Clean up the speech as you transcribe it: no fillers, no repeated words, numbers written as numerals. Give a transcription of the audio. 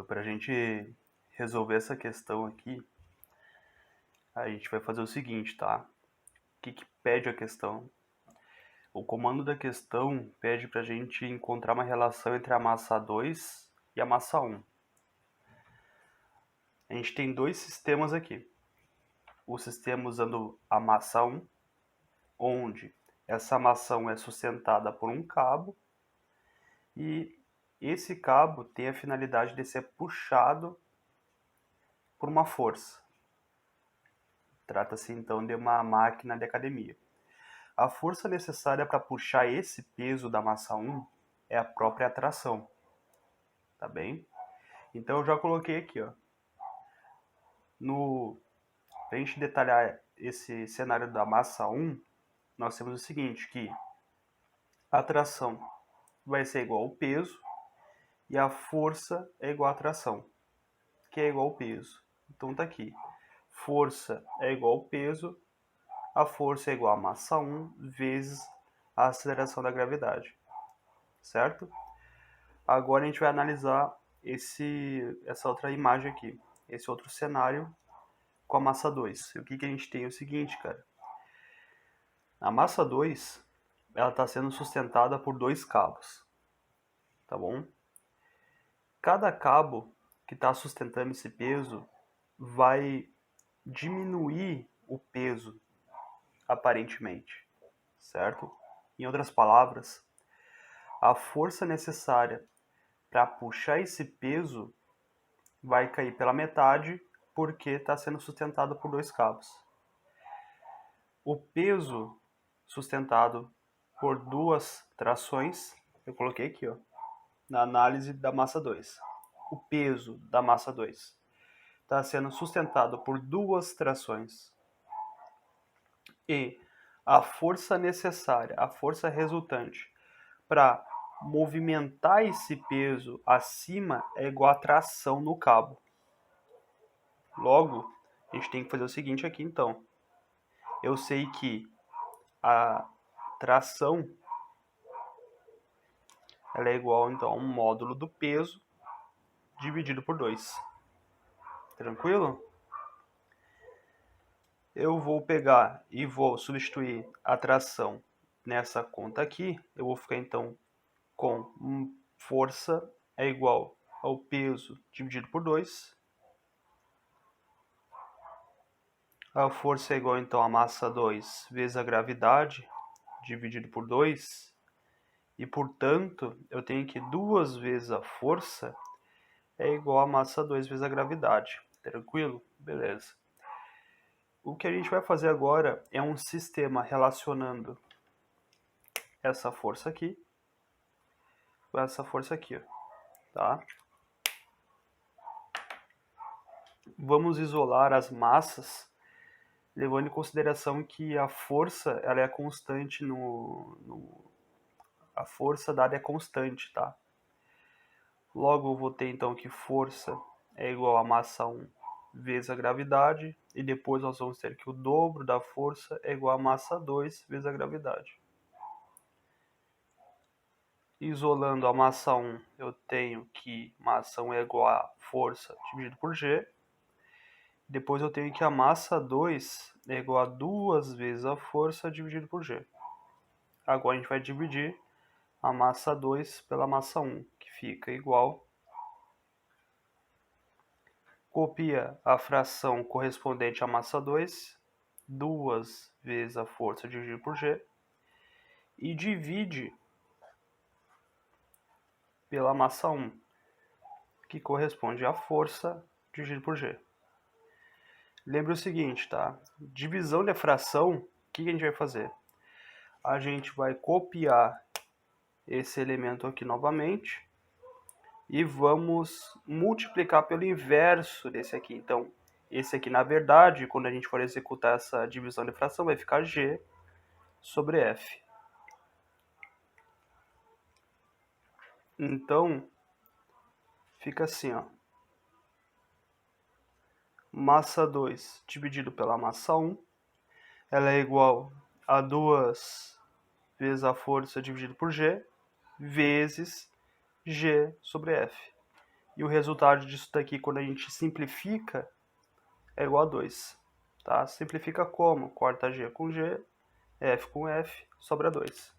Para a gente resolver essa questão aqui, a gente vai fazer o seguinte, tá? O que pede a questão? O comando da questão pede para a gente encontrar uma relação entre a massa 2 e a massa 1. A gente tem dois sistemas aqui. O sistema usando a massa 1, onde essa massa 1 é sustentada por um cabo e esse cabo tem a finalidade de ser puxado por uma força. Trata-se então de uma máquina de academia. A força necessária para puxar esse peso da massa 1 é a própria atração. Tá bem? Então eu já coloquei aqui, ó. Para a gente detalhar esse cenário da massa 1, nós temos o seguinte, que a atração vai ser igual ao peso e a força é igual à atração, que é igual ao peso. Então tá aqui. Força é igual ao peso, a força é igual a massa 1 vezes a aceleração da gravidade. Certo? Agora a gente vai analisar essa outra imagem aqui, esse outro cenário com a massa 2. E o que a gente tem é o seguinte, cara. A massa 2, ela está sendo sustentada por dois cabos, tá bom? Cada cabo que está sustentando esse peso vai diminuir o peso, aparentemente, certo? Em outras palavras, a força necessária para puxar esse peso vai cair pela metade porque está sendo sustentado por dois cabos. O peso sustentado por duas trações, eu coloquei aqui, ó, na análise da massa 2. O peso da massa 2 está sendo sustentado por duas trações. E a força necessária, a força resultante para movimentar esse peso acima é igual a tração no cabo. Logo, a gente tem que fazer o seguinte aqui, então. Eu sei que a tração ela é igual, então, a um módulo do peso dividido por 2. Tranquilo? Eu vou pegar e vou substituir a tração nessa conta aqui. Eu vou ficar, então, com força é igual ao peso dividido por 2. A força é igual, então, a massa 2 vezes a gravidade dividido por 2. E, portanto, eu tenho que 2 vezes a força é igual a massa 2 vezes a gravidade. Tranquilo? Beleza. O que a gente vai fazer agora é um sistema relacionando essa força aqui com essa força aqui, ó, tá? Vamos isolar as massas, levando em consideração que a força ela é constante a força dada é constante, tá? Logo eu vou ter então que força é igual a massa 1 vezes a gravidade, e depois nós vamos ter que o dobro da força é igual a massa 2 vezes a gravidade. Isolando a massa 1, eu tenho que massa 1 é igual a força dividido por G. Depois eu tenho que a massa 2 é igual a 2 vezes a força dividido por G. Agora a gente vai dividir a massa 2 pela massa 1, que fica igual. Copia a fração correspondente à massa 2, 2 vezes a força dividido por G, e divide pela massa 1, que corresponde à força dividido por G. Lembre o seguinte, tá? Divisão de fração, o que a gente vai fazer? A gente vai copiar esse elemento aqui novamente e vamos multiplicar pelo inverso desse aqui. Então, esse aqui, na verdade, quando a gente for executar essa divisão de fração, vai ficar G sobre F. Então, fica assim, ó. Massa 2 dividido pela massa 1, ela é igual a 2 vezes a força dividido por G, vezes G sobre F. E o resultado disso daqui, quando a gente simplifica, é igual a 2. Tá? Simplifica como? Corta G com G, F com F, sobra 2.